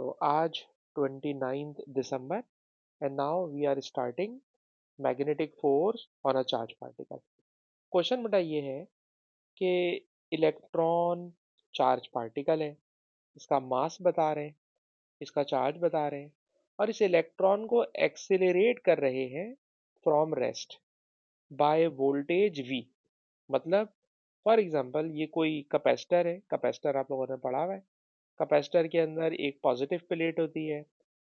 तो आज 29th दिसंबर and now we are starting magnetic force on a charge particle. Question बेटा ये है कि इलेक्ट्रॉन चार्ज पार्टिकल है, इसका मास बता रहे हैं, इसका चार्ज बता रहे हैं और इस इलेक्ट्रॉन को एक्सेलरेट कर रहे हैं from rest by voltage V. मतलब फॉर एग्जांपल ये कोई कैपेसिटर है, कैपेसिटर आप लोगों ने पढ़ा हुआ है। कैपेसिटर के अंदर एक पॉजिटिव प्लेट होती है,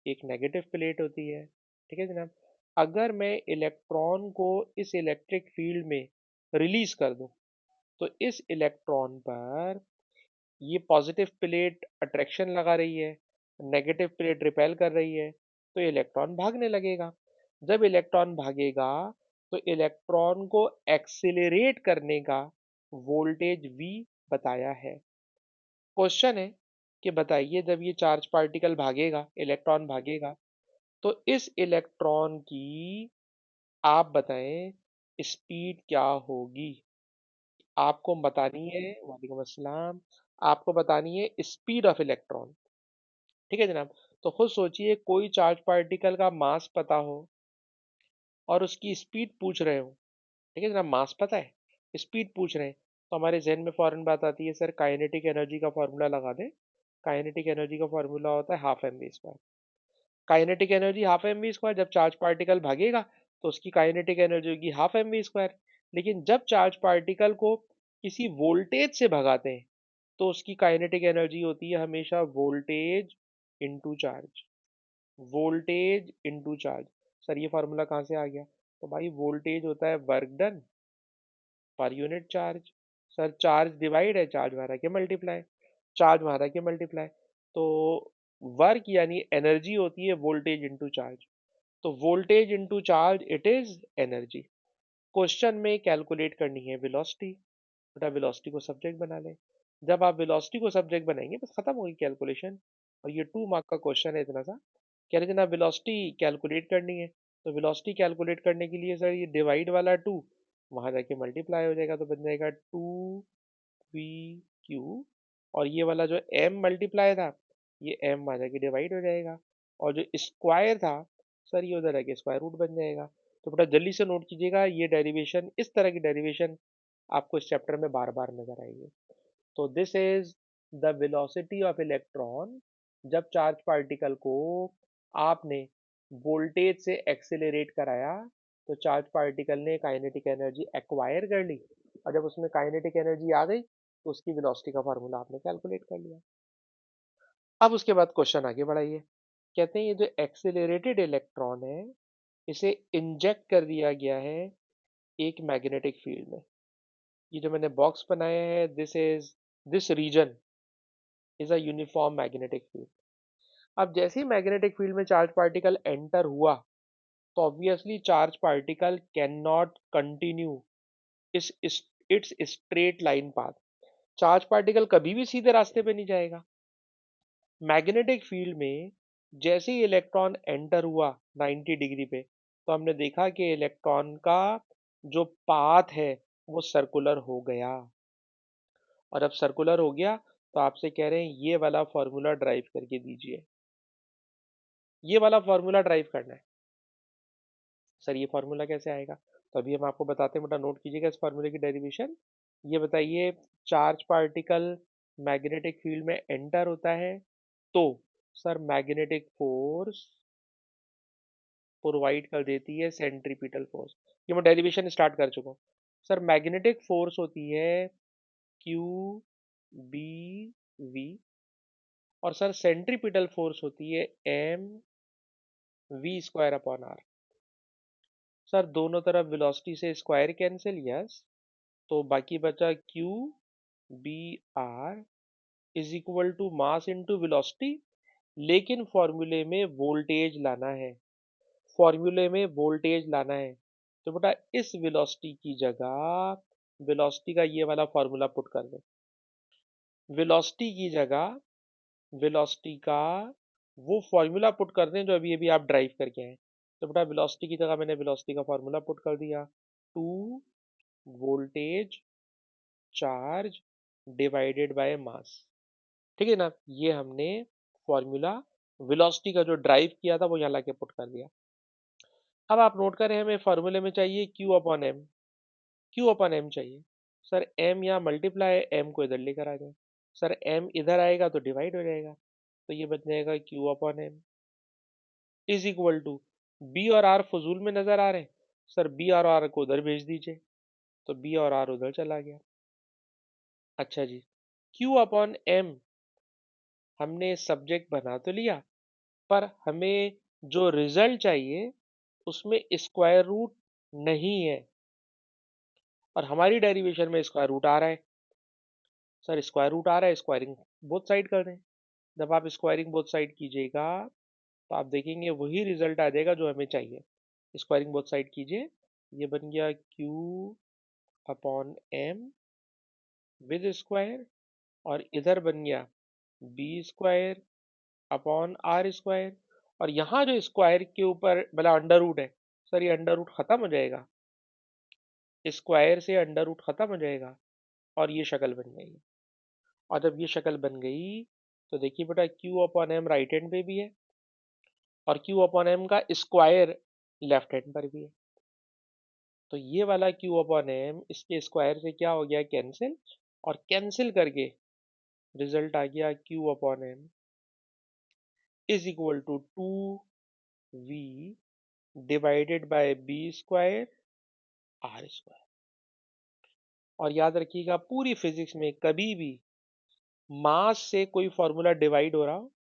एक नेगेटिव प्लेट होती है। ठीक है जनाब। अगर मैं इलेक्ट्रॉन को इस इलेक्ट्रिक फील्ड में रिलीज कर दूं तो इस इलेक्ट्रॉन पर ये पॉजिटिव प्लेट अट्रैक्शन लगा रही है, नेगेटिव प्लेट रिपेल कर रही है, तो इलेक्ट्रॉन भागने लगेगा। जब इलेक्ट्रॉन भागेगा तो इलेक्ट्रॉन को एक्सिलरेट करने का वोल्टेज v बताया है। क्वेश्चन है कि बताइए जब ये चार्ज पार्टिकल भागेगा, इलेक्ट्रॉन भागेगा, तो इस इलेक्ट्रॉन की आप बताएं स्पीड क्या होगी। आपको बतानी है, वालेकुम अस्सलाम, आपको बतानी है स्पीड ऑफ इलेक्ट्रॉन। ठीक है जनाब। तो खुद सोचिए कोई चार्ज पार्टिकल का मास पता हो और उसकी स्पीड पूछ रहे हो। ठीक है जनाब, मास पता है, स्पीड पूछ रहे हैं, तो हमारे जहन में फौरन बात आती है सर काइनेटिक एनर्जी का फॉर्मूला लगा दें। काइनेटिक एनर्जी का फॉर्मूला होता है half M V square. Kinetic energy half M V square, जब चार्ज पार्टिकल भागेगा तो उसकी काइनेटिक एनर्जी होगी हाफ एम वी स्क्वायर। लेकिन जब चार्ज पार्टिकल को किसी वोल्टेज से भगाते हैं तो उसकी काइनेटिक एनर्जी होती है हमेशा voltage into charge. Voltage into charge. Sir ये फार्मूला कहाँ से आ गया? तो भाई वोल्टेज होता है work done per unit charge. Sir charge divide है चार्ज मारा के मल्टीप्लाई, चार्ज मारा के मल्टीप्लाई। तो वर्क यानी एनर्जी होती है वोल्टेज इंटू चार्ज। तो voltage into charge it is energy. Question में कैलकुलेट करनी है वेलोसिटी। बेटा वेलोसिटी को सब्जेक्ट बना लें। जब आप वेलोसिटी को सब्जेक्ट बनाएंगे बस खत्म होगी कैलकुलेशन। और ये 2 मार्क का क्वेश्चन है इतना सा। कह रहे जनाब वेलोसिटी कैलकुलेट करनी है, तो वेलोसिटी कैलकुलेट करने के लिए सर ये डिवाइड वाला 2 वहां जाके मल्टीप्लाई हो जाएगा, तो बन जाएगा 2v/q। और ये वाला जो m मल्टीप्लाई था ये m वहां जाके डिवाइड हो जाएगा। और जो स्क्वायर था सर ये उधर आके स्क्वायर रूट बन जाएगा। तो बेटा जल्दी से नोट कीजिएगा, ये डेरिवेशन, इस तरह की डेरिवेशन आपको इस चैप्टर में बार बार नजर आएगी। तो this is the velocity of electron. जब चार्ज पार्टिकल को आपने वोल्टेज से एक्सेलरेट कराया तो चार्ज पार्टिकल ने काइनेटिक एनर्जी एक्वायर कर ली, और जब उसमें काइनेटिक एनर्जी आ गई तो उसकी वेलोसिटी का फार्मूला आपने कैलकुलेट कर लिया। अब उसके बाद क्वेश्चन आगे बढ़ाइए। कहते हैं ये जो एक्सेलरेटेड इलेक्ट्रॉन है इसे इंजेक्ट कर दिया गया है एक मैग्नेटिक फील्ड में। ये जो मैंने बॉक्स बनाया है this region is a uniform magnetic field. अब जैसे ही मैग्नेटिक फील्ड में चार्ज पार्टिकल एंटर हुआ तो obviously charge particle can not continue इस its straight line path. Charge particle कभी भी सीधे रास्ते पे नहीं जाएगा। मैग्नेटिक फील्ड में जैसे ही इलेक्ट्रॉन एंटर हुआ 90 डिग्री पे, तो हमने देखा कि इलेक्ट्रॉन का जो पाथ है वो सर्कुलर हो गया। और अब सर्कुलर हो गया तो आपसे कह रहे हैं ये वाला फॉर्मूला ड्राइव करके दीजिए। ये वाला फॉर्मूला ड्राइव करना है। सर ये फॉर्मूला कैसे आएगा? तो अभी हम आपको बताते हैं, बेटा नोट कीजिएगा इस फॉर्मूले की डेरिवेशन। ये बताइए, चार्ज पार्टिकल मैग्नेटिक फील्ड में एंटर होता है तो सर मैग्नेटिक फोर्स प्रोवाइड कर देती है सेंट्रीपिटल फोर्स। ये मैं डेरिवेशन स्टार्ट कर चुका हूँ। सर मैग्नेटिक फोर्स होती है क्यू बी वी, और सर सेंट्रीपिटल फोर्स होती है M V square upon R. Sir दोनों तरफ वेलोसिटी से स्क्वायर कैंसिल, यस, तो बाकी बचा Q B R is equal to mass into velocity. लेकिन फॉर्मूले में वोल्टेज लाना है, फॉर्मूले में वोल्टेज लाना है। तो बेटा इस वेलोसिटी की जगह वेलोसिटी का ये वाला फॉर्मूला पुट कर दे। वेलोसिटी की जगह वेलोसिटी का वो फॉर्मूला पुट कर दें जो अभी अभी आप ड्राइव करके आए। तो बेटा वेलोसिटी की जगह मैंने वेलोसिटी का फॉर्मूला पुट कर दिया, 2 voltage charge divided by mass. ठीक है ना, ये हमने फॉर्मूला वेलोसिटी का जो ड्राइव किया था वो यहाँ लाके पुट कर दिया। अब आप नोट करें, हमें फॉर्मूले में चाहिए Q upon M, Q upon M चाहिए। सर एम यहाँ मल्टीप्लाई, एम को इधर लेकर आ जाए। सर एम इधर आएगा तो डिवाइड हो जाएगा, तो ये बन जाएगा Q upon M is equal to, B और आर फजूल में नजर आ रहे हैं, सर बी और आर को उधर भेज दीजिए, तो बी और आर उधर चला गया। अच्छा जी, क्यू अपॉन एम हमने सब्जेक्ट बना तो लिया, पर हमें जो रिजल्ट चाहिए उसमें स्क्वायर रूट नहीं है, और हमारी डेरिवेशन में स्क्वायर रूट आ रहा है। सर स्क्वायर रूट आ रहा है, स्क्वायरिंग बोथ साइड कर दें। जब आप स्क्वायरिंग बोथ साइड कीजिएगा तो आप देखेंगे वही रिजल्ट आ जाएगा जो हमें चाहिए। स्क्वायरिंग बोथ साइड कीजिए, ये बन गया Q upon M with square, और इधर बन गया B square upon R square, और यहाँ जो स्क्वायर के ऊपर मतलब अंडर रूट है, सर ये अंडर रूट खत्म हो जाएगा, स्क्वायर से अंडर रूट खत्म हो जाएगा, और ये शक्ल बन जाएगी। और जब ये शक्ल बन गई तो देखिए बेटा, Q upon M right hand पे भी है, और क्यू अपॉन एम का स्क्वायर लेफ्ट हैंड पर भी है। तो ये वाला क्यू अपॉन एम इसके स्क्वायर से क्या हो गया, कैंसिल, और कैंसिल करके रिजल्ट आ गया Q upon M is equal to 2v divided by B square R square. और याद रखिएगा, पूरी फिजिक्स में कभी भी मास से कोई फॉर्मूला डिवाइड हो रहा हो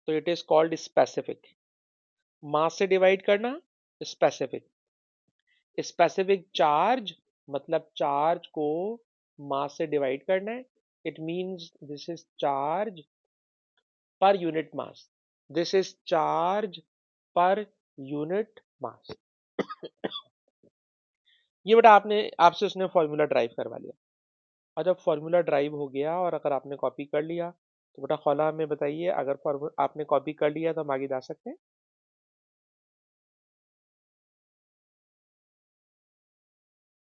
तो इट इज कॉल्ड स्पेसिफिक। मास से डिवाइड करना स्पेसिफिक, स्पेसिफिक चार्ज मतलब चार्ज को मास से डिवाइड करना है। It means this is charge per unit mass, this is charge per unit mass. ये बेटा आपने, आपसे उसने फॉर्मूला ड्राइव करवा लिया, और जब फॉर्मूला ड्राइव हो गया और अगर आपने कॉपी कर लिया तो बेटा खौला हमें बताइए, अगर फॉर्मूला आपने कॉपी कर लिया तो हम आगे जा सकते हैं।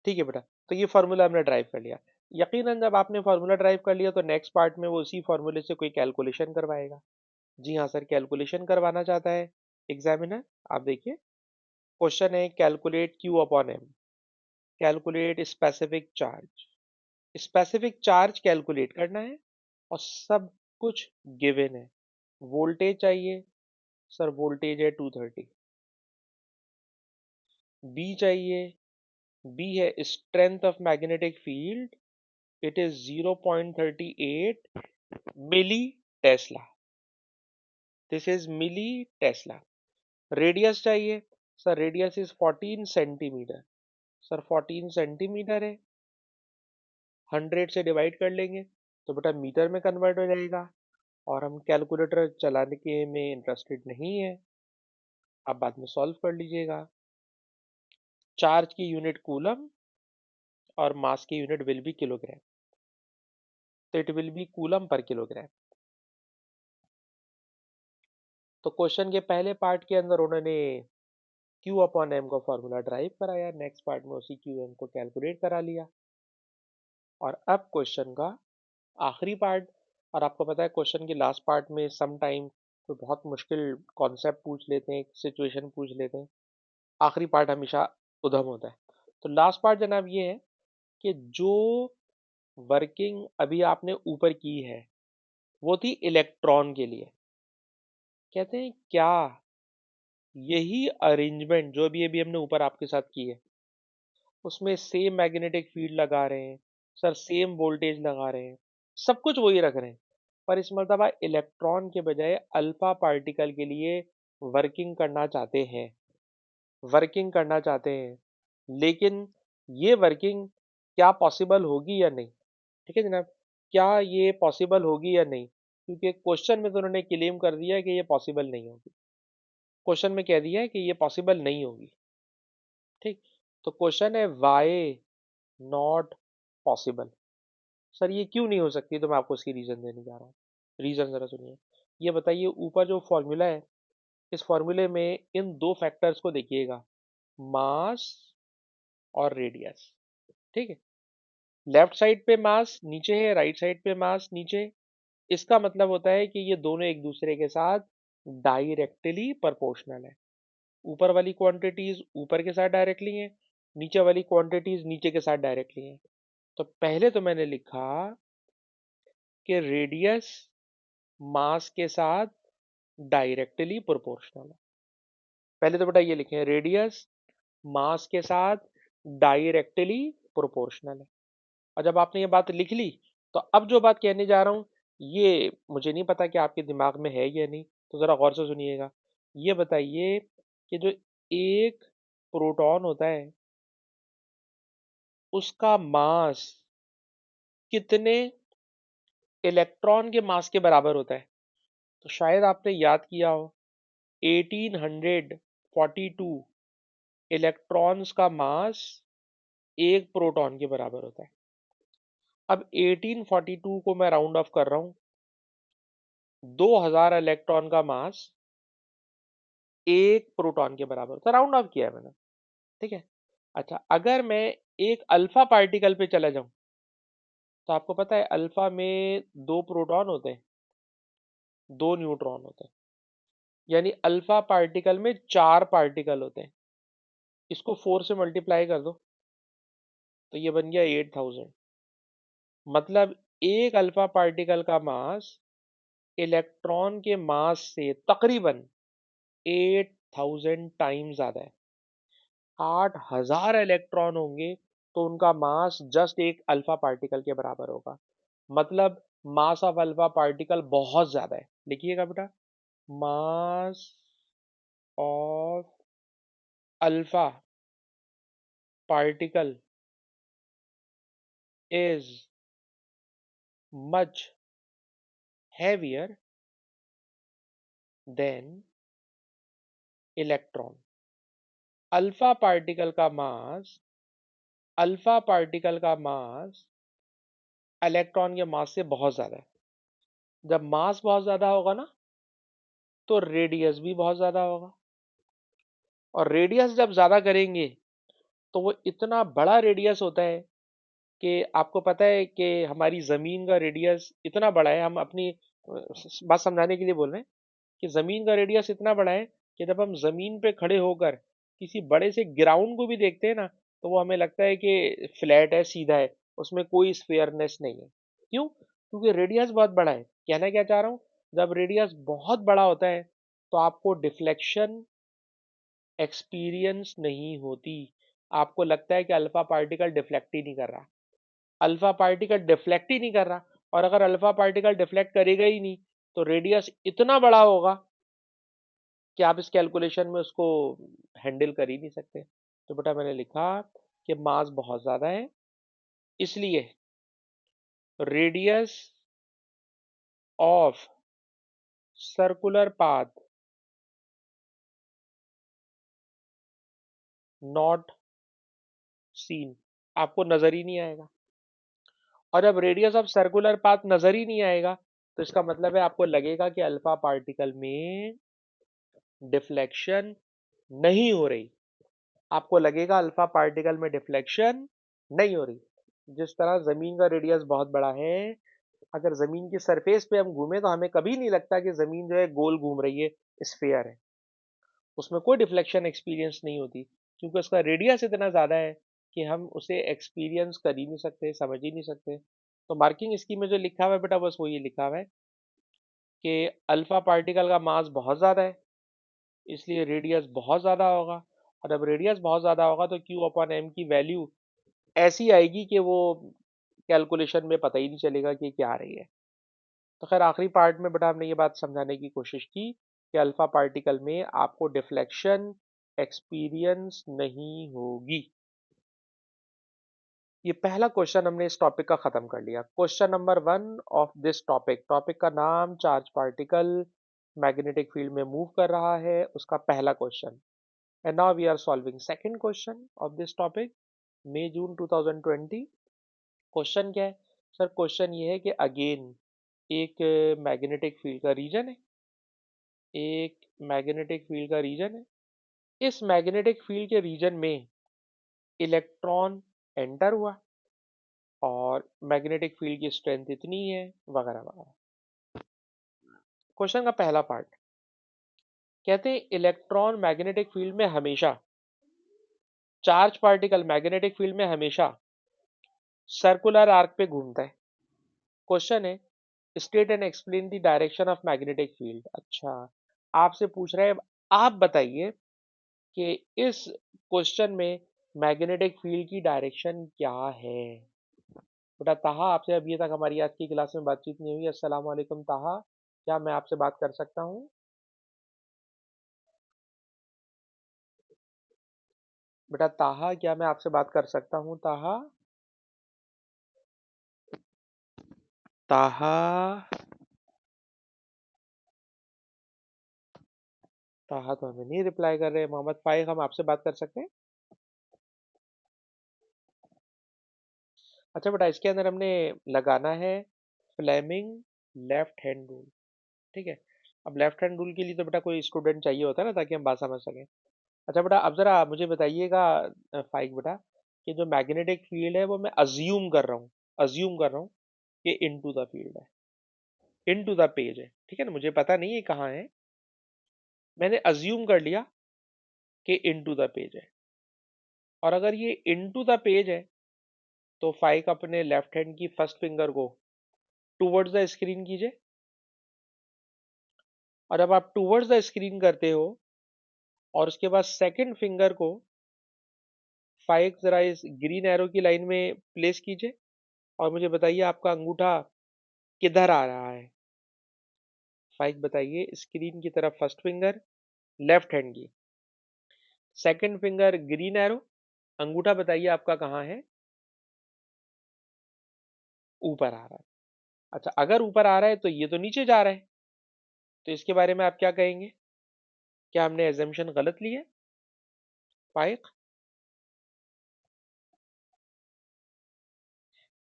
ठीक है बेटा, तो ये फार्मूला हमने ड्राइव कर लिया। यकीनन जब आपने फार्मूला ड्राइव कर लिया तो नेक्स्ट पार्ट में वो उसी फार्मूले से कोई कैलकुलेशन करवाएगा। जी हाँ सर, कैलकुलेशन करवाना चाहता है एग्जामिनर। आप देखिए, क्वेश्चन है calculate Q upon M, calculate specific charge, specific charge calculate करना है, और सब कुछ गिवन है। वोल्टेज चाहिए, सर वोल्टेज है 230। बी चाहिए, बी है strength of magnetic field, it is 0.38 millitesla, this is millitesla. Radius चाहिए, sir radius is 14 centimetre, sir 14 centimetre है, 100 से डिवाइड कर लेंगे तो बेटा मीटर में कन्वर्ट हो जाएगा, और हम कैलकुलेटर चलाने के में इंटरेस्टेड नहीं है, आप बाद में सॉल्व कर लीजिएगा। चार्ज की यूनिट कूलम और मास की यूनिट विल बी किलोग्राम, तो it will be coulomb per kilogram. तो क्वेश्चन के पहले पार्ट के अंदर उन्होंने क्यू अपॉन एम का फॉर्मूला ड्राइव कराया, नेक्स्ट पार्ट में उसी क्यू एम को कैलकुलेट करा लिया, और अब क्वेश्चन का आखिरी पार्ट। और आपको पता है क्वेश्चन के लास्ट पार्ट में सम टाइम तो बहुत मुश्किल कॉन्सेप्ट पूछ लेते हैं, सिचुएशन पूछ लेते हैं, आखिरी पार्ट हमेशा उधम होता है। तो लास्ट पार्ट जनाब ये है कि जो वर्किंग अभी आपने ऊपर की है वो थी इलेक्ट्रॉन के लिए। कहते हैं क्या यही अरेंजमेंट जो भी अभी हमने ऊपर आपके साथ की है उसमें सेम मैग्नेटिक फील्ड लगा रहे हैं, सर सेम वोल्टेज लगा रहे हैं, सब कुछ वही रख रहे हैं, पर इस मर्तबा इलेक्ट्रॉन के बजाय अल्फा पार्टिकल के लिए वर्किंग करना चाहते हैं, वर्किंग करना चाहते हैं, लेकिन ये वर्किंग क्या पॉसिबल होगी या नहीं। ठीक है जनाब, क्या ये पॉसिबल होगी या नहीं, क्योंकि क्वेश्चन में तो उन्होंने क्लेम कर दिया है कि ये पॉसिबल नहीं होगी, क्वेश्चन में कह दिया है कि ये पॉसिबल नहीं होगी। ठीक, तो क्वेश्चन है वाई नॉट पॉसिबल। सर ये क्यों नहीं हो सकती, तो मैं आपको इसकी रीजन देने जा रहा हूँ। रीजन जरा सुनिए, ये बताइए ऊपर जो फॉर्मूला है, इस फॉर्मूले में इन दो फैक्टर्स को देखिएगा, मास और रेडियस। ठीक है, लेफ्ट साइड पे मास नीचे है, राइट साइड पे मास नीचे, इसका मतलब होता है कि ये दोनों एक दूसरे के साथ डायरेक्टली प्रोपोर्शनल है। ऊपर वाली क्वांटिटीज ऊपर के साथ डायरेक्टली हैं, नीचे वाली क्वांटिटीज नीचे के साथ डायरेक्टली हैं। तो पहले तो मैंने लिखा कि रेडियस मास के साथ डायरेक्टली प्रोपोर्शनल है। पहले तो बेटा ये लिखें, रेडियस मास के साथ डायरेक्टली प्रोपोर्शनल है। और जब आपने ये बात लिख ली, तो अब जो बात कहने जा रहा हूं, ये मुझे नहीं पता कि आपके दिमाग में है या नहीं, तो जरा गौर से सुनिएगा। ये बताइए कि जो एक प्रोटॉन होता है उसका मास कितने इलेक्ट्रॉन के मास के बराबर होता है। तो शायद आपने याद किया हो, 1842 इलेक्ट्रॉन्स का मास एक प्रोटॉन के बराबर होता है। अब 1842 को मैं राउंड ऑफ कर रहा हूं, 2000 इलेक्ट्रॉन का मास एक प्रोटॉन के बराबर होता है, राउंड ऑफ किया है मैंने। ठीक है। अच्छा, अगर मैं एक अल्फा पार्टिकल पे चला जाऊं, तो आपको पता है अल्फा में दो प्रोटॉन होते हैं, दो न्यूट्रॉन होते हैं, यानी अल्फा पार्टिकल में चार पार्टिकल होते हैं। इसको 4 से मल्टीप्लाई कर दो, तो ये बन गया 8000। मतलब एक अल्फा पार्टिकल का मास इलेक्ट्रॉन के मास से तकरीबन 8000 टाइम्स ज्यादा है। 8000 इलेक्ट्रॉन होंगे तो उनका मास जस्ट एक अल्फा पार्टिकल के बराबर होगा। मतलब मास ऑफ अल्फा पार्टिकल बहुत ज्यादा है। लिखिएगा बेटा, mass of alpha particle is much heavier than electron. Alpha particle का मास इलेक्ट्रॉन के मास से बहुत ज्यादा है। जब मास बहुत ज्यादा होगा ना, तो रेडियस भी बहुत ज्यादा होगा। और रेडियस जब ज्यादा करेंगे, तो वो इतना बड़ा रेडियस होता है कि आपको पता है कि हमारी जमीन का रेडियस इतना बड़ा है। हम अपनी बात समझाने के लिए बोल रहे हैं कि जमीन का रेडियस इतना बड़ा है कि जब हम जमीन पे खड़े होकर किसी बड़े से ग्राउंड को भी देखते हैं ना, तो वो हमें लगता है कि फ्लैट है, सीधा है, उसमें कोई स्फेयरनेस नहीं है। क्यों? क्योंकि रेडियस बहुत बड़ा है। कहना क्या चाह रहा हूँ, जब रेडियस बहुत बड़ा होता है तो आपको डिफ्लेक्शन एक्सपीरियंस नहीं होती। आपको लगता है कि अल्फा पार्टिकल डिफ्लेक्ट ही नहीं कर रहा, अल्फा पार्टिकल डिफ्लेक्ट ही नहीं कर रहा। और अगर अल्फा पार्टिकल डिफ्लेक्ट करेगा ही नहीं, तो रेडियस इतना बड़ा होगा कि आप इस कैलकुलेशन में उसको हैंडल कर ही नहीं सकते। तो बेटा मैंने लिखा कि मास बहुत ज्यादा है, इसलिए radius of circular path not seen, आपको नजर ही नहीं आएगा। और जब रेडियस ऑफ सर्कुलर पाथ नजर ही नहीं आएगा, तो इसका मतलब है आपको लगेगा कि अल्फा पार्टिकल में डिफ्लेक्शन नहीं हो रही। आपको लगेगा अल्फा पार्टिकल में डिफ्लेक्शन नहीं हो रही। जिस तरह जमीन का रेडियस बहुत बड़ा है, अगर जमीन की सरफेस पे हम घूमें तो हमें कभी नहीं लगता कि जमीन जो है गोल घूम रही है, स्फेयर है। उसमें कोई डिफ्लेक्शन एक्सपीरियंस नहीं होती, क्योंकि उसका रेडियस इतना ज़्यादा है कि हम उसे एक्सपीरियंस कर ही नहीं सकते, समझ ही नहीं सकते। तो मार्किंग स्कीम में जो लिखा हुआ है बेटा, बस वो ये लिखा हुआ है कि अल्फा पार्टिकल का मास बहुत ज़्यादा है, इसलिए रेडियस बहुत ज़्यादा होगा। और जब रेडियस बहुत ज़्यादा होगा तो क्यू अपॉन एम की वैल्यू ऐसी आएगी कि वो कैलकुलेशन में पता ही नहीं चलेगा कि क्या आ रही है। तो खैर आखिरी पार्ट में बेटा हमने ये बात समझाने की कोशिश की कि अल्फा पार्टिकल में आपको डिफ्लेक्शन एक्सपीरियंस नहीं होगी। ये पहला क्वेश्चन हमने इस टॉपिक का खत्म कर लिया। Question number 1 of this topic, topic का नाम चार्ज पार्टिकल मैग्नेटिक फील्ड में मूव कर रहा है, उसका पहला question. And now we are solving second question of this topic, मई जून 2020। क्वेश्चन क्या है सर? क्वेश्चन ये है कि अगेन एक मैग्नेटिक फील्ड का रीजन है, एक मैग्नेटिक फील्ड का रीजन है। इस मैग्नेटिक फील्ड के रीजन में इलेक्ट्रॉन एंटर हुआ और मैग्नेटिक फील्ड की स्ट्रेंथ इतनी है, वगैरह वगैरह। क्वेश्चन का पहला पार्ट, कहते हैं इलेक्ट्रॉन मैग्नेटिक फील्ड में हमेशा, चार्ज पार्टिकल मैग्नेटिक फील्ड में हमेशा सर्कुलर आर्क पे घूमता है। क्वेश्चन है, state and explain the direction of magnetic field. अच्छा, आपसे पूछ रहे हैं, आप बताइए कि इस क्वेश्चन में मैग्नेटिक फील्ड की डायरेक्शन क्या है। बेटा ताहा, आपसे अभी तक हमारी आज की क्लास में बातचीत नहीं हुई। अस्सलाम वालेकुम ताहा, क्या मैं आपसे बात कर सकता हूँ? बेटा ताहा, क्या मैं आपसे बात कर सकता हूँ ताहा? ताहा, ताहा तो हमें नहीं रिप्लाई कर रहे। मोहम्मद फाइक, हम आपसे बात कर सकते हैं? अच्छा बेटा, इसके अंदर हमने लगाना है फ्लेमिंग लेफ्ट हैंड रूल। ठीक है। अब लेफ्ट हैंड रूल के लिए तो बेटा कोई स्टूडेंट चाहिए होता है ना, ताकि हम बात समझ सकें। अच्छा बेटा, अब जरा मुझे बताइएगा फाइक बेटा, कि जो मैग्नेटिक फील्ड है वो मैं अज्यूम कर रहा हूँ कि इनटू द फील्ड है, इनटू द पेज है। ठीक है ना, मुझे पता नहीं है कहाँ है, मैंने अज्यूम कर लिया कि इनटू द पेज है। और अगर ये इनटू द पेज है, तो फाइक अपने लेफ्ट हैंड की फर्स्ट फिंगर को टूवर्ड्स द स्क्रीन कीजिए। और जब आप टूवर्ड्स द स्क्रीन करते हो और उसके बाद सेकंड फिंगर को फाइव जरा इस ग्रीन एरो की लाइन में प्लेस कीजिए, और मुझे बताइए आपका अंगूठा किधर आ रहा है। फाइव बताइए, स्क्रीन की तरफ फर्स्ट फिंगर लेफ्ट हैंड की, सेकंड फिंगर ग्रीन एरो, अंगूठा बताइए आपका कहाँ है? ऊपर आ रहा है। अच्छा, अगर ऊपर आ रहा है तो ये तो नीचे जा रहा है, तो इसके बारे में आप क्या कहेंगे? क्या हमने एजम्पशन गलत ली है फाइव?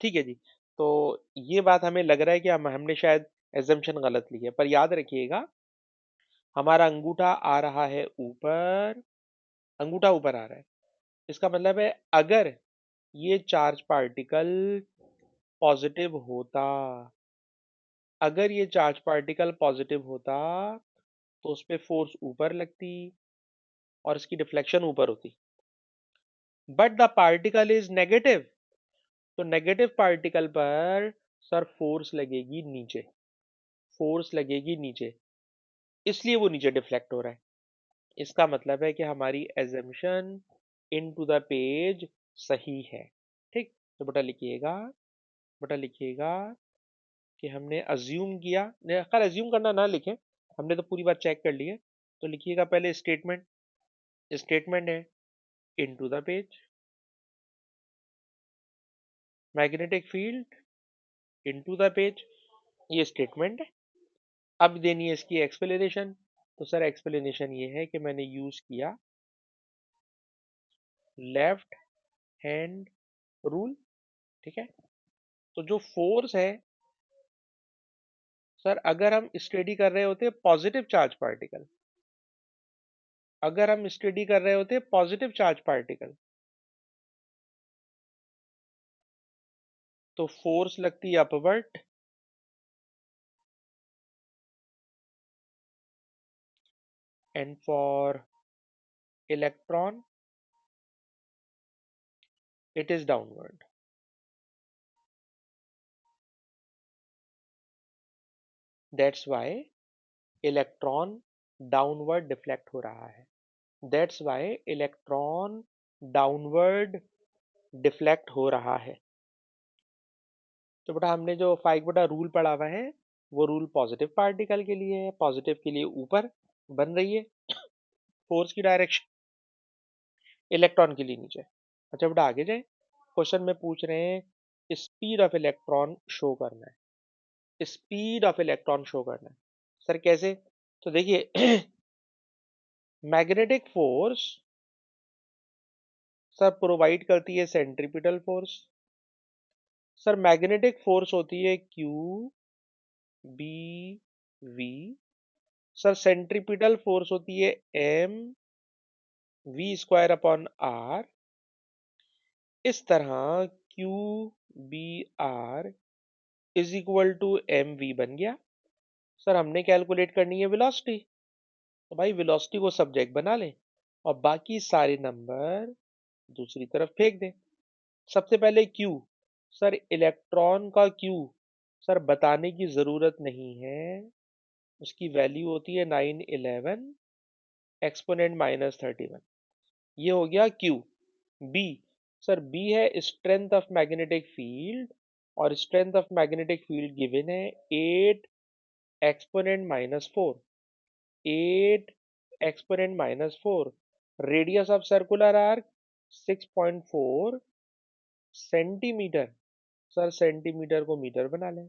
ठीक है जी। तो ये बात हमें लग रहा है कि हमने शायद एजम्पशन गलत ली है, पर याद रखिएगा, हमारा अंगूठा आ रहा है ऊपर, अंगूठा ऊपर आ रहा है। इसका मतलब है, अगर ये चार्ज पार्टिकल पॉजिटिव होता, अगर ये चार्ज पार्टिकल पॉजिटिव होता, तो उस पे फोर्स ऊपर लगती और इसकी डिफ्लेक्शन ऊपर होती। But the particle is negative, तो नेगेटिव पार्टिकल पर सर फोर्स लगेगी नीचे, फोर्स लगेगी नीचे, इसलिए वो नीचे डिफ्लेक्ट हो रहा है। इसका मतलब है कि हमारी एजम्पशन इनटू द पेज सही है। ठीक, तो बेटा लिखिएगा कि हमने अज्यूम किया, नहीं खैर अज्यूम करना ना लिखें, हमने तो पूरी बात चेक कर ली है। तो लिखिएगा पहले स्टेटमेंट, स्टेटमेंट है into the page, magnetic field into the page, ये स्टेटमेंट है। अब देनी है इसकी एक्सप्लेनेशन। तो सर एक्सप्लेनेशन ये है कि मैंने यूज किया लेफ्ट हैंड रूल। ठीक है। तो जो फोर्स है सर, अगर हम स्टडी कर रहे होते पॉजिटिव चार्ज पार्टिकल, अगर हम स्टडी कर रहे होते पॉजिटिव चार्ज पार्टिकल, तो फोर्स लगती upward, and for electron it is downward. That's why electron downward deflect हो रहा है। That's why electron downward deflect हो रहा है। तो बेटा हमने जो फाइव बेटा रूल पढ़ा हुआ है, वो रूल पॉजिटिव पार्टिकल के लिए है, पॉजिटिव के लिए ऊपर बन रही है फोर्स की डायरेक्शन, इलेक्ट्रॉन के लिए नीचे। अच्छा बेटा आगे जाए, क्वेश्चन में पूछ रहे हैं स्पीड ऑफ इलेक्ट्रॉन शो करना है, स्पीड ऑफ इलेक्ट्रॉन शो करना है। सर कैसे? तो देखिए मैग्नेटिक फोर्स सर प्रोवाइड करती है centripetal force. Sir magnetic force होती है Q B V. Sir centripetal force होती है M V square upon R. इस तरह Q B R is equal to M V बन गया। सर हमने कैलकुलेट करनी है वेलोसिटी। तो भाई वेलोसिटी को सब्जेक्ट बना लें और बाकी सारे नंबर दूसरी तरफ फेंक दें। सबसे पहले क्यू, सर इलेक्ट्रॉन का क्यू, सर बताने की जरूरत नहीं है, उसकी वैल्यू होती है 911 एक्सपोनेंट -31। ये हो गया क्यू। बी, सर बी है स्ट्रेंथ ऑफ मैग्नेटिक फील्ड, और strength of magnetic field given है 8 exponent -4। 8 exponent -4, radius of circular arc 6.4 centimetre. Sir centimetre को मीटर बना लें।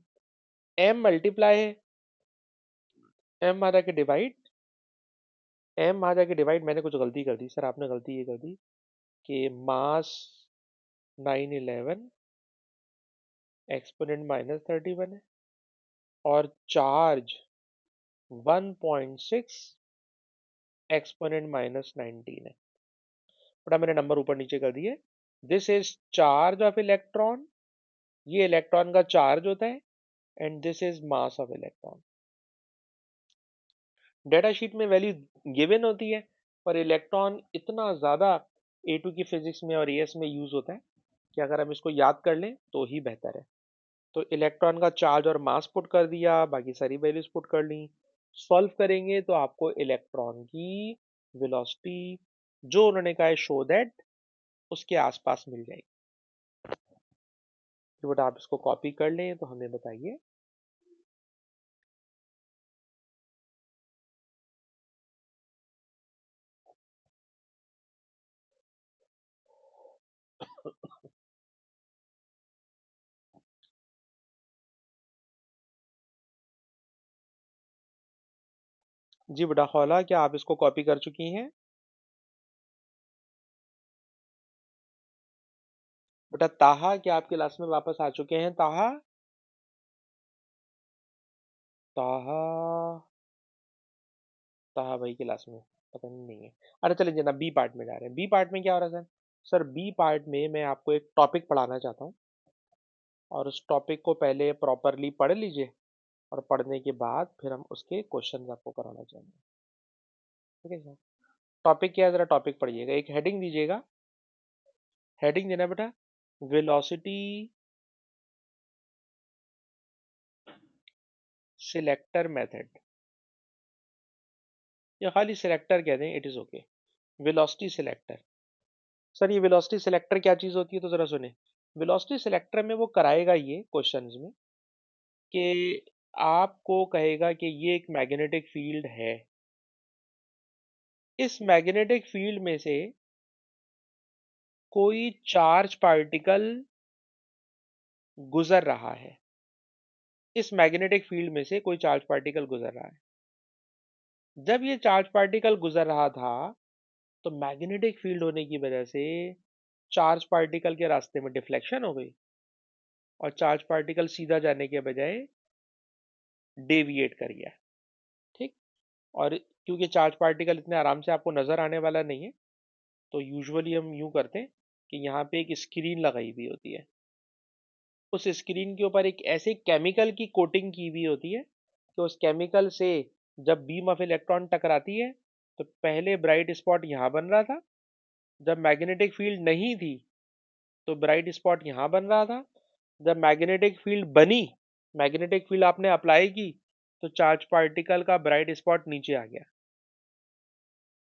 एम मल्टीप्लाई है, एम आ जाके डिवाइड, एम आ जाके डिवाइड, मैंने कुछ गलती कर दी सर, आपने गलती ये कर दी कि मास 911 एक्सपोनेंट -31 है और चार्ज 1.6 एक्सपोनेंट -19 है। बटा मैंने नंबर ऊपर नीचे कर दिए। This is charge of electron, ये इलेक्ट्रॉन का चार्ज होता है, and this is mass of electron. Data sheet में वैल्यू गिवन होती है, पर इलेक्ट्रॉन इतना ज़्यादा A2 की फिजिक्स में और AS में यूज़ होता है कि अगर हम इसको याद कर लें तो ही बेहतर है। तो इलेक्ट्रॉन का चार्ज और मास पुट कर दिया, बाकी सारी वैल्यूज पुट कर ली। सॉल्व करेंगे तो आपको इलेक्ट्रॉन की वेलोसिटी जो उन्होंने कहा है शो दैट, उसके आसपास मिल जाएगी। तो बेटा आप इसको कॉपी कर लें तो हमें बताइए। जी बेटा हौला, क्या आप इसको कॉपी कर चुकी हैं? बेटा ताहा, क्या आप क्लास में वापस आ चुके हैं? ताहा, ताहा, ताहा भाई क्लास में पता नहीं है। अरे चलिए जना बी पार्ट में जा रहे हैं। बी पार्ट में क्या हो रहा है सर? सर बी पार्ट में मैं आपको एक टॉपिक पढ़ाना चाहता हूँ, और उस टॉपिक को पहले प्रॉपरली पढ़ लीजिए, और पढ़ने के बाद फिर हम उसके क्वेश्चन आपको कराना चाहेंगे। ठीक है सर? टॉपिक क्या है, जरा टॉपिक पढ़िएगा, एक हेडिंग दीजिएगा। हेडिंग देना बेटा, वेलोसिटी सिलेक्टर मेथड, या खाली सिलेक्टर कह दें, it is okay. Velocity selector. Sir ये वेलोसिटी सिलेक्टर क्या चीज होती है, तो जरा सुने। वेलोसिटी सिलेक्टर में वो कराएगा ये क्वेश्चंस में कि आपको कहेगा कि ये एक मैग्नेटिक फील्ड है, इस मैग्नेटिक फील्ड में से कोई चार्ज पार्टिकल गुजर रहा है, इस मैग्नेटिक फील्ड में से कोई चार्ज पार्टिकल गुजर रहा है। जब ये चार्ज पार्टिकल गुजर रहा था, तो मैग्नेटिक फील्ड होने की वजह से चार्ज पार्टिकल के रास्ते में डिफ्लेक्शन हो गई, और चार्ज पार्टिकल सीधा जाने के बजाय डेविएट कर गया। ठीक। और क्योंकि चार्ज पार्टिकल इतने आराम से आपको नजर आने वाला नहीं है, तो यूजुअली हम यूं करते हैं कि यहाँ पे एक स्क्रीन लगाई हुई होती है, उस स्क्रीन के ऊपर एक ऐसे केमिकल की कोटिंग की हुई होती है कि उस केमिकल से जब बीम ऑफ इलेक्ट्रॉन टकराती है, तो पहले ब्राइट स्पॉट यहाँ बन रहा था, जब मैग्नेटिक फील्ड नहीं थी तो ब्राइट स्पॉट यहाँ बन रहा था, जब मैग्नेटिक फील्ड बनी, मैग्नेटिक फील्ड आपने अप्लाई की, तो चार्ज पार्टिकल का ब्राइट स्पॉट नीचे आ गया।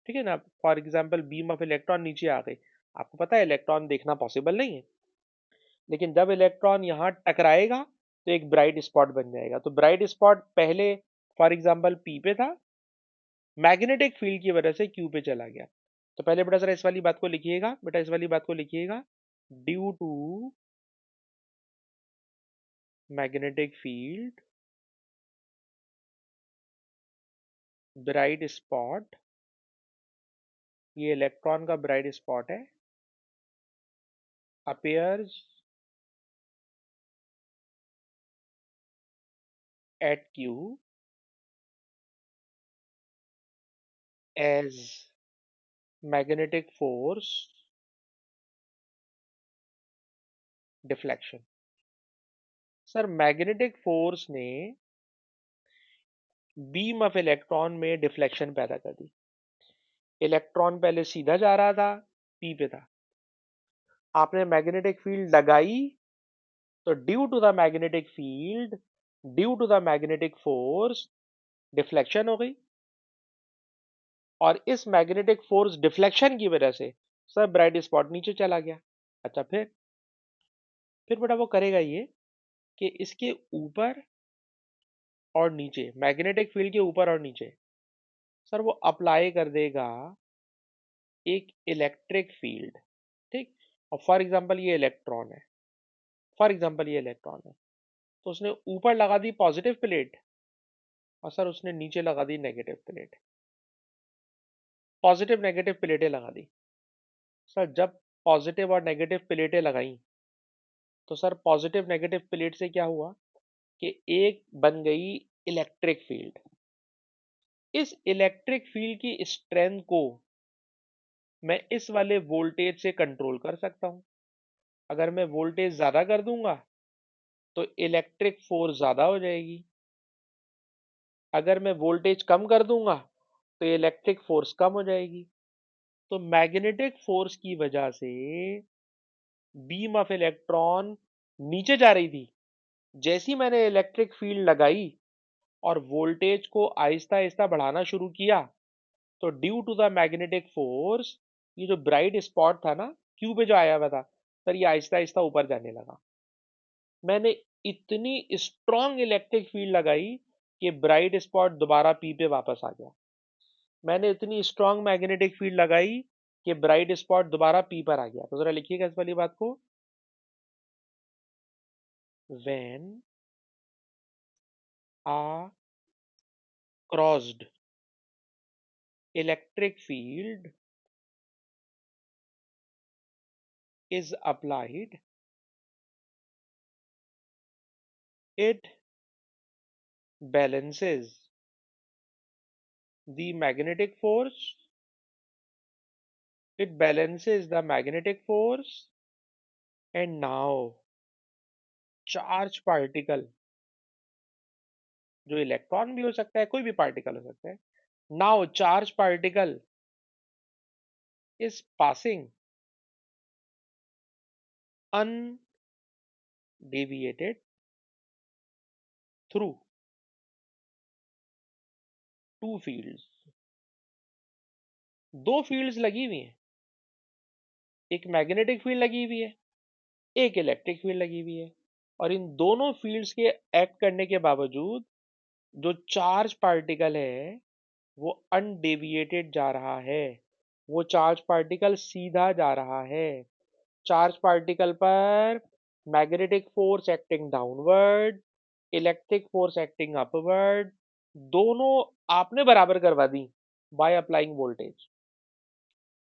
ठीक है ना? For example beam of electron नीचे आ गई। आपको पता है इलेक्ट्रॉन देखना पॉसिबल नहीं है, लेकिन जब इलेक्ट्रॉन यहाँ टकराएगा तो एक ब्राइट स्पॉट बन जाएगा। तो ब्राइट स्पॉट पहले फॉर एग्जाम्पल पी पे था, मैग्नेटिक फील्ड की वजह से क्यू पे चला गया। तो पहले बेटा जरा इस वाली बात को लिखिएगा, बेटा इस वाली बात को लिखिएगा, due to magnetic field bright spot, ये इलेक्ट्रॉन का ब्राइट स्पॉट है, appears at Q as magnetic force deflection. Sir magnetic force ने बीम ऑफ इलेक्ट्रॉन में डिफ्लेक्शन पैदा कर दी। इलेक्ट्रॉन पहले सीधा जा रहा था, पी पे था, आपने मैग्नेटिक फील्ड लगाई, तो due to the magnetic field, due to the magnetic force, deflection हो गई। और इस मैग्नेटिक फोर्स डिफ्लेक्शन की वजह से सब ब्राइट स्पॉट नीचे चला गया। अच्छा, फिर बेटा वो करेगा ये कि इसके ऊपर और नीचे, मैग्नेटिक फील्ड के ऊपर और नीचे, सर वो अप्लाई कर देगा एक इलेक्ट्रिक फील्ड। ठीक। और फॉर एग्जांपल ये इलेक्ट्रॉन है, फॉर एग्जांपल ये इलेक्ट्रॉन है, तो उसने ऊपर लगा दी पॉजिटिव प्लेट, और सर उसने नीचे लगा दी नेगेटिव प्लेट। पॉजिटिव नेगेटिव प्लेटें लगा दी। सर जब पॉजिटिव और नेगेटिव प्लेटें लगाई, तो सर पॉजिटिव नेगेटिव प्लेट से क्या हुआ कि एक बन गई इलेक्ट्रिक फील्ड। इस इलेक्ट्रिक फील्ड की स्ट्रेंथ को मैं इस वाले वोल्टेज से कंट्रोल कर सकता हूं। अगर मैं वोल्टेज ज्यादा कर दूंगा तो इलेक्ट्रिक फोर्स ज्यादा हो जाएगी, अगर मैं वोल्टेज कम कर दूंगा तो इलेक्ट्रिक फोर्स कम हो जाएगी। तो मैग्नेटिक फोर्स की वजह से बीम ऑफ इलेक्ट्रॉन नीचे जा रही थी। जैसी मैंने इलेक्ट्रिक फील्ड लगाई और वोल्टेज को आहिस्ता आहिस्ता बढ़ाना शुरू किया, तो due to the magnetic force, ये जो ब्राइट स्पॉट था ना क्यू पे जो आया हुआ था, सर ये आहिस्ता आहिस्ता ऊपर जाने लगा। मैंने इतनी स्ट्रॉन्ग इलेक्ट्रिक फील्ड लगाई कि ब्राइट स्पॉट दोबारा पी पे वापस आ गया। मैंने इतनी स्ट्रॉन्ग मैग्नेटिक फील्ड लगाई कि ब्राइट स्पॉट दोबारा पी पर आ गया। तो जरा लिखिएगा इस वाली बात को, when a crossed electric field is applied, it balances the magnetic force, it balances the magnetic force, and now charge particle, जो इलेक्ट्रॉन भी हो सकता है, कोई भी पार्टिकल हो सकता है, now charge particle is passing undeviated through two fields। दो फील्ड्स लगी हुई हैं, एक मैग्नेटिक फील्ड लगी हुई है, एक इलेक्ट्रिक फील्ड लगी हुई है, और इन दोनों फील्ड्स के एक्ट करने के बावजूद जो चार्ज पार्टिकल है वो अनडेविएटेड जा रहा है, वो चार्ज पार्टिकल सीधा जा रहा है। चार्ज पार्टिकल पर magnetic force acting downward, electric force acting upward, दोनों आपने बराबर करवा दी बाय अप्लाइंग वोल्टेज।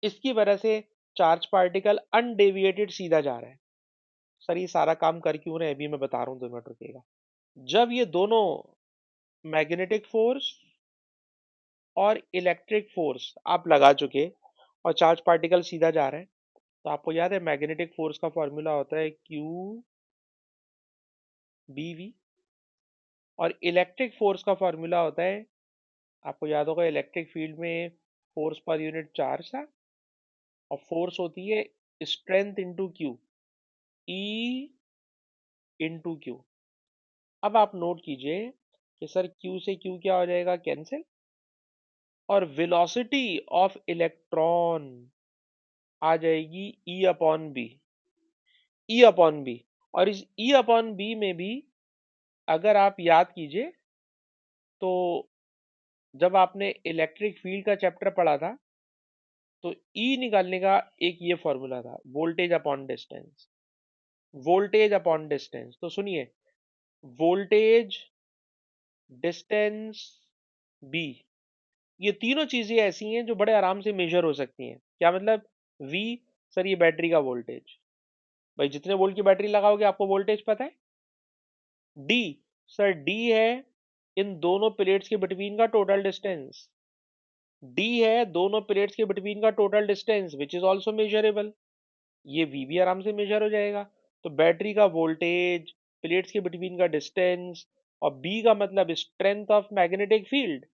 इसकी वजह से चार्ज पार्टिकल अनडेविएटेड सीधा जा रहा है। सर ये सारा काम कर क्यों रहे हैं, अभी मैं बता रहा हूं, 2 मिनट रुकिएगा। जब ये दोनों मैग्नेटिक फोर्स और इलेक्ट्रिक फोर्स आप लगा चुके और चार्ज पार्टिकल सीधा जा रहे हैं, तो आपको याद है मैग्नेटिक फोर्स का फॉर्मूला होता है क्यू बी वी, और इलेक्ट्रिक फोर्स का फॉर्मूला होता है, आपको याद होगा इलेक्ट्रिक फील्ड में फोर्स पर यूनिट चार्ज था, और फोर्स होती है strength into Q, E into Q. अब आप नोट कीजिए कि सर क्यू से क्यू क्या हो जाएगा, कैंसिल, और वेलोसिटी ऑफ इलेक्ट्रॉन आ जाएगी E upon B, E upon B. और इस ई अपॉन बी में भी अगर आप याद कीजिए तो जब आपने इलेक्ट्रिक फील्ड का चैप्टर पढ़ा था तो ई निकालने का एक ये फॉर्मूला था, voltage upon distance, voltage upon distance. तो सुनिए, वोल्टेज, डिस्टेंस, बी, ये तीनों चीजें ऐसी हैं जो बड़े आराम से मेजर हो सकती हैं। क्या मतलब, वी, सर ये बैटरी का वोल्टेज, भाई जितने वोल्ट की बैटरी लगाओगे आपको वोल्टेज पता है। डी, सर डी है इन दोनों प्लेट्स के बिटवीन का टोटल डिस्टेंस, डी है दोनों प्लेट्स के बिटवीन का total distance which is also measurable, ये वी भी आराम से मेजर हो जाएगा। तो बैटरी का वोल्टेज, प्लेट्स के बिटवीन का डिस्टेंस, और बी का मतलब स्ट्रेंथ ऑफ मैग्नेटिक फील्ड।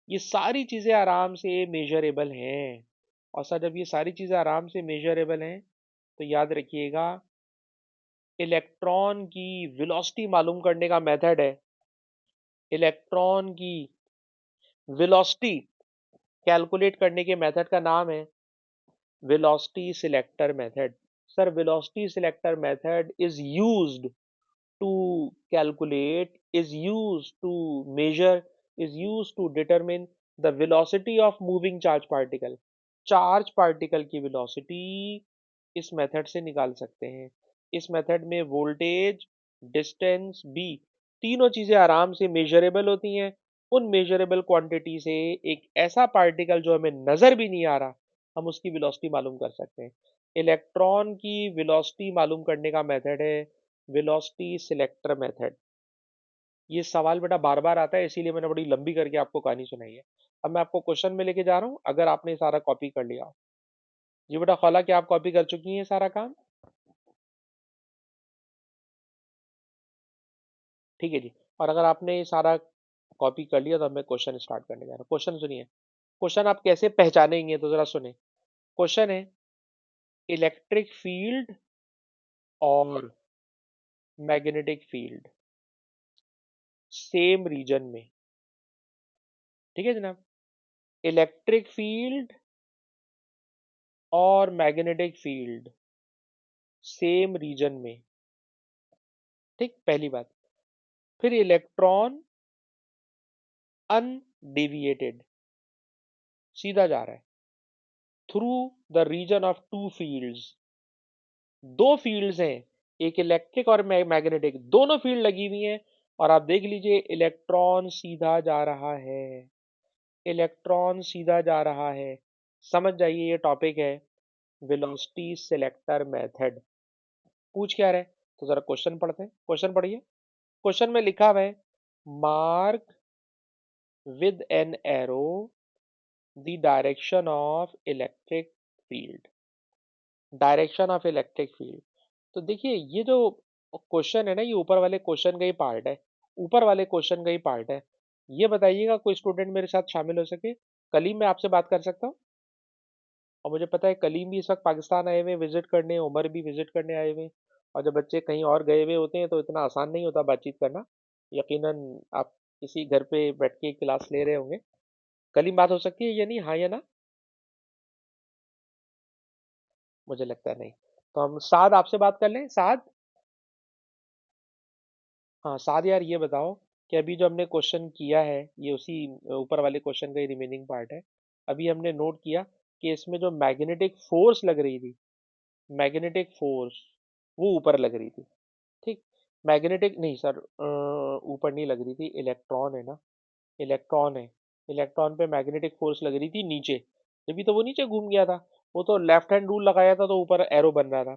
ये सारी चीजें आराम से मेजरेबल हैं। और सर जब ये सारी चीजें आराम से मेजरेबल हैं तो याद रखिएगा, इलेक्ट्रॉन की वेलोसिटी मालूम करने का मेथड है, इलेक्ट्रॉन की वेलोसिटी कैलकुलेट करने के मेथड का नाम है velocity selector method. Sir velocity selector method is used to calculate, is used to measure, is used to determine the velocity of moving charge particle। Charge particle की velocity इस method से निकाल सकते हैं। इस मेथड में वोल्टेज, डिस्टेंस, बी, तीनों चीजें आराम से मेजरेबल होती हैं। उन मेजरेबल क्वांटिटी से एक ऐसा पार्टिकल जो हमें नजर भी नहीं आ रहा, हम उसकी वेलोसिटी मालूम कर सकते हैं। इलेक्ट्रॉन की वेलोसिटी मालूम करने का मेथड है वेलोसिटी सिलेक्टर मेथड। ये सवाल बेटा बार बार आता है, इसीलिए मैंने बड़ी लंबी करके आपको कहानी सुनाई है। अब मैं आपको क्वेश्चन में लेके जा रहा हूँ, अगर आपने सारा कॉपी कर लिया। जी बेटा खौला, क्या आप कॉपी कर चुकी हैं सारा काम? ठीक है जी। और अगर आपने ये सारा कॉपी कर लिया तो अब मैं क्वेश्चन स्टार्ट करने जा रहा हूँ। क्वेश्चन सुनिए। क्वेश्चन आप कैसे पहचानेंगे तो जरा सुने। क्वेश्चन है, इलेक्ट्रिक फील्ड और मैग्नेटिक फील्ड सेम रीजन में। ठीक है जनाब, इलेक्ट्रिक फील्ड और मैग्नेटिक फील्ड सेम रीजन में। ठीक, पहली बात। फिर इलेक्ट्रॉन अनडेविएटेड सीधा जा रहा है through the region of two fields. दो फील्ड्स हैं, एक इलेक्ट्रिक और मैग्नेटिक, दोनों फील्ड लगी हुई हैं। और आप देख लीजिए इलेक्ट्रॉन सीधा जा रहा है, इलेक्ट्रॉन सीधा जा रहा है। समझ जाइए ये टॉपिक है वेलोसिटी सिलेक्टर मेथड। पूछ क्या रहे, तो जरा क्वेश्चन पढ़ते हैं। क्वेश्चन पढ़िए। क्वेश्चन में लिखा हुआ है, mark with an arrow the direction of electric field। Direction of electric field. तो देखिए ये जो क्वेश्चन है ना, ये ऊपर वाले क्वेश्चन का ही पार्ट है, ऊपर वाले क्वेश्चन का ही पार्ट है। ये बताइएगा कोई स्टूडेंट मेरे साथ शामिल हो सके। कलीम मैं आपसे बात कर सकता हूँ? और मुझे पता है कलीम भी इस वक्त पाकिस्तान आए हुए विजिट करने, उमर भी विजिट करने आए हुए। और जब बच्चे कहीं और गए हुए होते हैं तो इतना आसान नहीं होता बातचीत करना। यकीनन आप किसी घर पे बैठ के क्लास ले रहे होंगे। कलीम बात हो सकती है या नहीं, हाँ या ना? मुझे लगता है नहीं। तो हम साद आपसे बात कर लें, साद। हाँ साद यार, ये बताओ कि अभी जो हमने क्वेश्चन किया है ये उसी ऊपर वाले क्वेश्चन का ही रिमेनिंग पार्ट है। अभी हमने नोट किया कि इसमें जो मैग्नेटिक फोर्स लग रही थी, मैग्नेटिक फोर्स वो ऊपर लग रही थी। ठीक, मैग्नेटिक नहीं सर, ऊपर नहीं लग रही थी, इलेक्ट्रॉन है ना, इलेक्ट्रॉन है। इलेक्ट्रॉन पे मैग्नेटिक फोर्स लग रही थी नीचे, जब तो वो नीचे घूम गया था। वो तो लेफ्ट हैंड रूल लगाया था तो ऊपर एरो बन रहा था।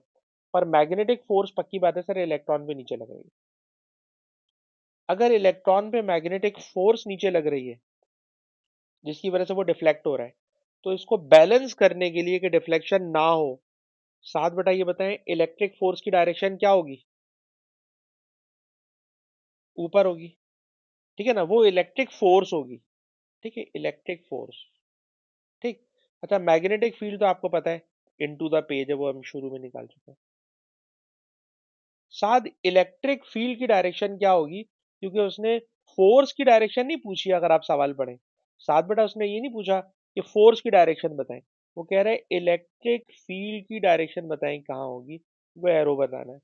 पर मैग्नेटिक फोर्स पक्की बात है सर इलेक्ट्रॉन पे नीचे लग रही है। अगर इलेक्ट्रॉन पे मैग्नेटिक फोर्स नीचे लग रही है जिसकी वजह से वो डिफ्लेक्ट हो रहा है, तो इसको बैलेंस करने के लिए कि डिफ्लेक्शन ना हो, साथ बेटा ये बताएं इलेक्ट्रिक फोर्स की डायरेक्शन क्या होगी? ऊपर होगी। ठीक है ना, वो इलेक्ट्रिक फोर्स होगी। ठीक है, इलेक्ट्रिक फोर्स। ठीक। अच्छा मैग्नेटिक फील्ड तो आपको पता है, इनटू द पेज है, वो हम शुरू में निकाल चुके हैं। साथ इलेक्ट्रिक फील्ड की डायरेक्शन क्या होगी, क्योंकि उसने फोर्स की डायरेक्शन नहीं पूछी। अगर आप सवाल पढ़ें साथ बेटा, उसने ये नहीं पूछा कि फोर्स की डायरेक्शन बताएं, वो कह रहे हैं इलेक्ट्रिक फील्ड की डायरेक्शन बताएं कहाँ होगी, वो एरो बताना है।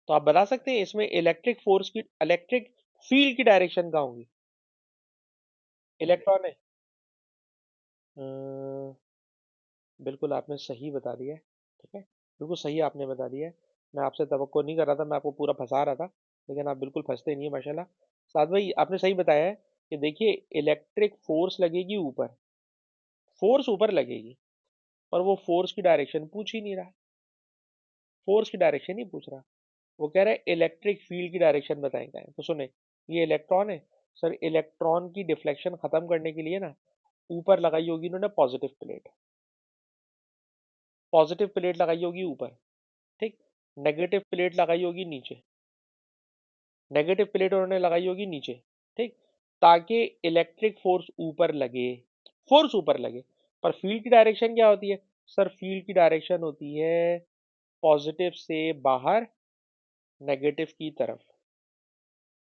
तो आप बता सकते हैं इसमें इलेक्ट्रिक फोर्स की, इलेक्ट्रिक फील्ड की डायरेक्शन कहाँ होगी? इलेक्ट्रॉन है। बिल्कुल आपने सही बता दिया है। ठीक है, बिल्कुल सही आपने बता दिया है। मैं आपसे तवक्को नहीं कर रहा था, मैं आपको पूरा फंसा रहा था, लेकिन आप बिल्कुल फंसते नहीं है माशाल्लाह। साथ भाई आपने सही बताया है कि देखिए इलेक्ट्रिक फोर्स लगेगी ऊपर, फोर्स ऊपर लगेगी, पर वो फोर्स की डायरेक्शन पूछ ही नहीं रहा, फोर्स की डायरेक्शन ही पूछ रहा। वो कह रहा है इलेक्ट्रिक फील्ड की डायरेक्शन बताएं क्या है। तो सुने, ये इलेक्ट्रॉन है। सर इलेक्ट्रॉन की डिफ्लेक्शन खत्म करने के लिए ना ऊपर लगाई होगी इन्होंने पॉजिटिव प्लेट, पॉजिटिव प्लेट लगाई होगी ऊपर। ठीक, नेगेटिव प्लेट लगाई होगी नीचे। नेगेटिव प्लेट उन्होंने लगाई होगी नीचे, ठीक, ताकि इलेक्ट्रिक फोर्स ऊपर लगे, फोर्स ऊपर लगे। पर फील्ड की डायरेक्शन क्या होती है? सर फील्ड की डायरेक्शन होती है पॉजिटिव से बाहर, नेगेटिव की तरफ।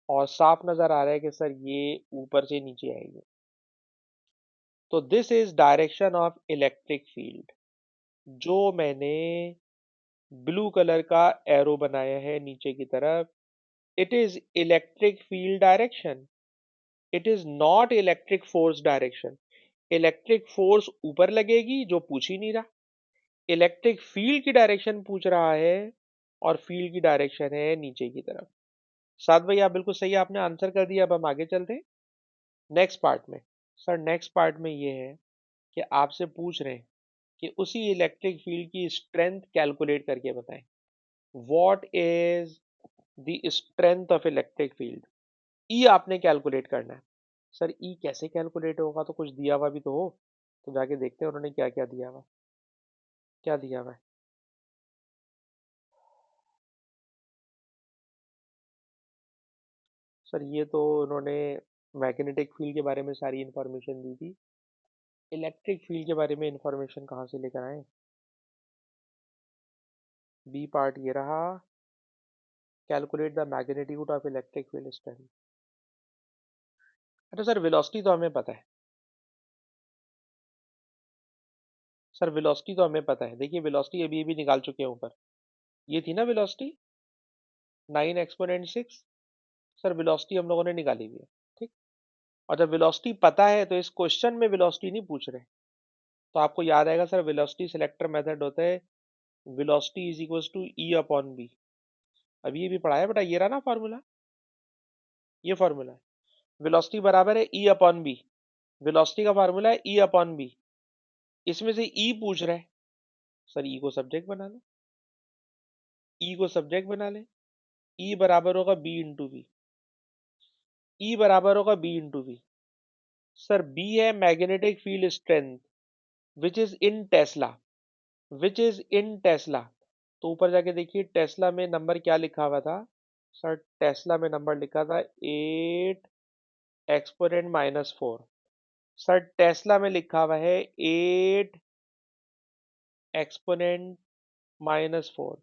और साफ नजर आ रहा है कि सर ये ऊपर से नीचे आएगी। तो this is direction of electric field. जो मैंने ब्लू कलर का एरो बनाया है नीचे की तरफ, it is electric field direction, it is not electric force direction. Electric force ऊपर लगेगी जो पूछ ही नहीं रहा, इलेक्ट्रिक फील्ड की डायरेक्शन पूछ रहा है, और फील्ड की डायरेक्शन है नीचे की तरफ। साथ भाई आप बिल्कुल सही आपने आंसर कर दिया। अब हम आगे चलते हैं नेक्स्ट पार्ट में। सर नेक्स्ट पार्ट में ये है कि आपसे पूछ रहे हैं कि उसी इलेक्ट्रिक फील्ड की स्ट्रेंथ कैलकुलेट करके बताएं। What is the strength of electric field? E आपने कैलकुलेट करना है। सर ई कैसे कैलकुलेट होगा? तो कुछ दिया हुआ भी तो हो, तो जाके देखते हैं उन्होंने क्या क्या दिया हुआ। क्या दिया हुआ है? सर ये तो उन्होंने मैग्नेटिक फील्ड के बारे में सारी इंफॉर्मेशन दी थी। इलेक्ट्रिक फील्ड के बारे में इंफॉर्मेशन कहाँ से लेकर आए? बी पार्ट ये रहा, calculate the magnitude of electric field strength. अच्छा सर वेलोसिटी तो हमें पता है। सर वेलोसिटी तो हमें पता है, देखिए वेलोसिटी अभी अभी निकाल चुके हैं ऊपर। ये थी ना वेलोसिटी 9 एक्सपोनेंट 6। सर वेलोसिटी हम लोगों ने निकाली हुई है, ठीक। और जब वेलोसिटी पता है तो इस क्वेश्चन में वेलोसिटी नहीं पूछ रहे। तो आपको याद आएगा सर वेलोसिटी सिलेक्टर मेथड होता है, velocity is equal to E upon B. अभी ये भी पढ़ा है बेटा, ये रहा ना फॉर्मूला, ये फॉर्मूला है। वेलोसिटी बराबर है ई अपॉन बी। वेलोसिटी का फार्मूला है ई अपॉन बी। इसमें से ई पूछ रहा है, सर ई को सब्जेक्ट बना ले, ई को सब्जेक्ट बना ले। ई बराबर होगा बी इंटू बी, ई बराबर होगा B into B. Sir B है magnetic field strength which is in tesla, which is in tesla. तो ऊपर जाके देखिए टेस्ला में नंबर क्या लिखा हुआ था। सर टेस्ला में नंबर लिखा था 8 एक्सपोनेंट -4। सर टेस्ला में लिखा हुआ है 8 एक्सपोनेंट -4।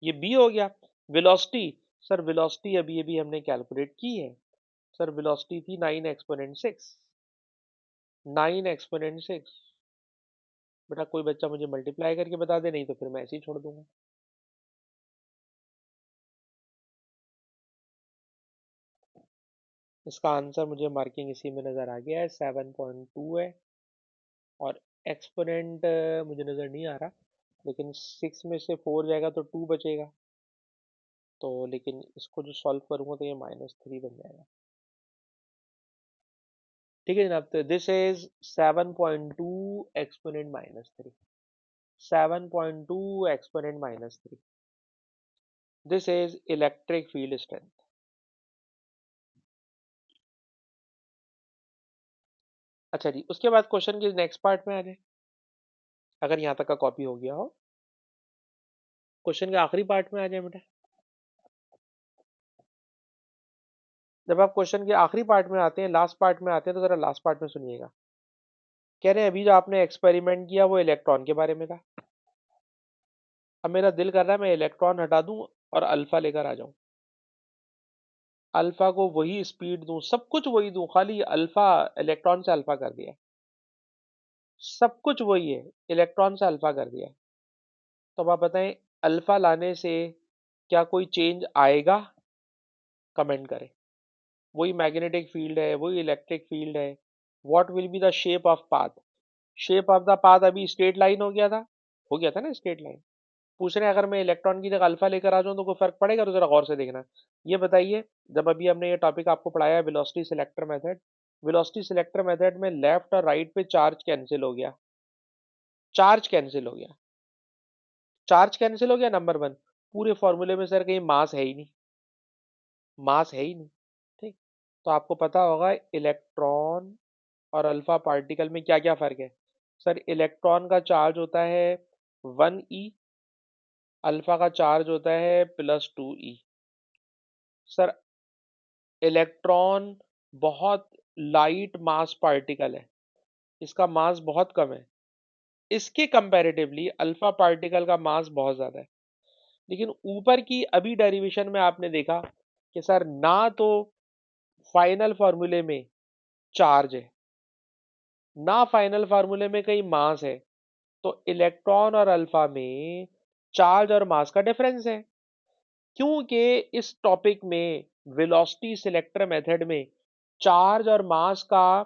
ये बी हो गया। वेलोसिटी, सर वेलोसिटी अभी अभी हमने कैलकुलेट की है। सर वेलोसिटी थी 9 एक्सपोनेंट 6। 9 एक्सपोनेंट 6। बेटा कोई बच्चा मुझे मल्टीप्लाई करके बता दे, नहीं तो फिर मैं ऐसे ही छोड़ दूंगा। इसका आंसर मुझे मार्किंग इसी में नज़र आ गया है, 7.2 है। और एक्सपोनेंट मुझे नज़र नहीं आ रहा, लेकिन 6 में से 4 जाएगा तो 2 बचेगा। तो लेकिन इसको जो सॉल्व करूंगा तो ये -3 बन जाएगा। ठीक है जनाब, तो this is 7.2 exponent -3। 7.2 exponent -3, this is electric field strength. अच्छा जी, उसके बाद क्वेश्चन के नेक्स्ट पार्ट में आ जाए, अगर यहाँ तक का कॉपी हो गया हो। क्वेश्चन के आखिरी पार्ट में आ जाए बेटा। जब आप क्वेश्चन के आखिरी पार्ट में आते हैं, लास्ट पार्ट में आते हैं, तो जरा लास्ट पार्ट में सुनिएगा। कह रहे हैं अभी जो आपने एक्सपेरिमेंट किया वो इलेक्ट्रॉन के बारे में था। अब मेरा दिल कर रहा है मैं इलेक्ट्रॉन हटा दूं और अल्फा लेकर आ जाऊं, अल्फा को वही स्पीड दूं, सब कुछ वही दूं, खाली अल्फा, इलेक्ट्रॉन से अल्फा कर दिया। सब कुछ वही है, इलेक्ट्रॉन से अल्फा कर दिया। तो अब आप बताएं अल्फा लाने से क्या कोई चेंज आएगा? कमेंट करें। वही मैग्नेटिक फील्ड है, वही इलेक्ट्रिक फील्ड है। What will be the shape of path? Shape of the path अभी स्ट्रेट लाइन हो गया था, हो गया था ना स्ट्रेट लाइन। पूछ रहे हैं अगर मैं इलेक्ट्रॉन की जगह अल्फा लेकर आ जाऊं तो कोई फर्क पड़ेगा? तो जरा गौर से देखना। ये बताइए, जब अभी हमने ये टॉपिक आपको पढ़ाया है velocity selector method, velocity selector method में लेफ्ट और राइट पे चार्ज कैंसिल हो गया, चार्ज कैंसिल हो गया, चार्ज कैंसिल हो गया। नंबर वन, पूरे फॉर्मूले में सर कहीं मास है ही नहीं, मास है ही नहीं, ठीक। तो आपको पता होगा इलेक्ट्रॉन और अल्फा पार्टिकल में क्या क्या फर्क है। सर इलेक्ट्रॉन का चार्ज होता है 1 e, अल्फा का चार्ज होता है +2 e। सर इलेक्ट्रॉन बहुत लाइट मास पार्टिकल है, इसका मास बहुत कम है। इसके कंपैरेटिवली अल्फा पार्टिकल का मास बहुत ज्यादा है। लेकिन ऊपर की अभी डेरिवेशन में आपने देखा कि सर ना तो फाइनल फार्मूले में चार्ज है, ना फाइनल फार्मूले में कहीं मास है। तो इलेक्ट्रॉन और अल्फा में चार्ज और मास का डिफरेंस है। क्योंकि इस टॉपिक में वेलोसिटी सिलेक्टर मेथड में चार्ज और मास का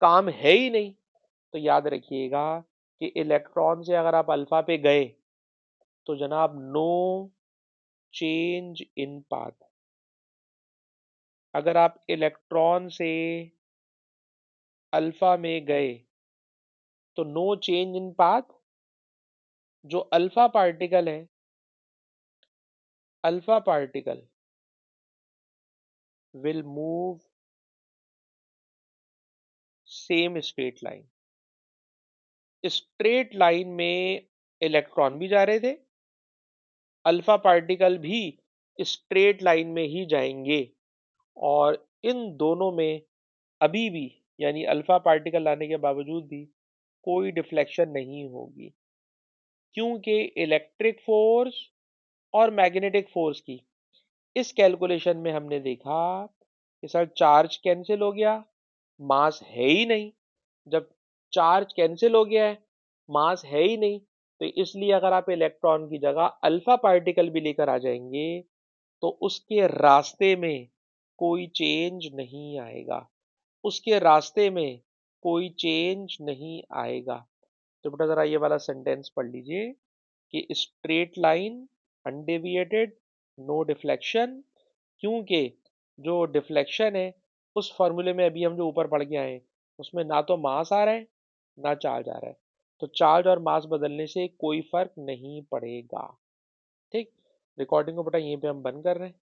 काम है ही नहीं। तो याद रखिएगा कि इलेक्ट्रॉन से अगर आप अल्फा पे गए तो जनाब नो चेंज इन पाथ। अगर आप इलेक्ट्रॉन से अल्फा में गए तो नो चेंज इन पाथ। जो अल्फा पार्टिकल है, alpha particle will move same straight line. Straight line में इलेक्ट्रॉन भी जा रहे थे, अल्फा पार्टिकल भी स्ट्रेट लाइन में ही जाएंगे। और इन दोनों में अभी भी यानी अल्फा पार्टिकल लाने के बावजूद भी कोई डिफ्लेक्शन नहीं होगी। क्योंकि इलेक्ट्रिक फोर्स और मैग्नेटिक फोर्स की इस कैलकुलेशन में हमने देखा कि सर चार्ज कैंसिल हो गया, मास है ही नहीं। जब चार्ज कैंसिल हो गया है, मास है ही नहीं, तो इसलिए अगर आप इलेक्ट्रॉन की जगह अल्फा पार्टिकल भी लेकर आ जाएंगे तो उसके रास्ते में कोई चेंज नहीं आएगा। उसके रास्ते में कोई चेंज नहीं आएगा। तो बेटा जरा ये वाला सेंटेंस पढ़ लीजिए कि straight line, undeviated, no deflection. क्योंकि जो डिफ्लेक्शन है उस फॉर्मूले में अभी हम जो ऊपर पढ़ के आए हैं, उसमें ना तो मास आ रहा है ना चार्ज आ रहा है। तो चार्ज और मास बदलने से कोई फर्क नहीं पड़ेगा। ठीक। रिकॉर्डिंग को बेटा यहीं पे हम बंद कर रहे हैं।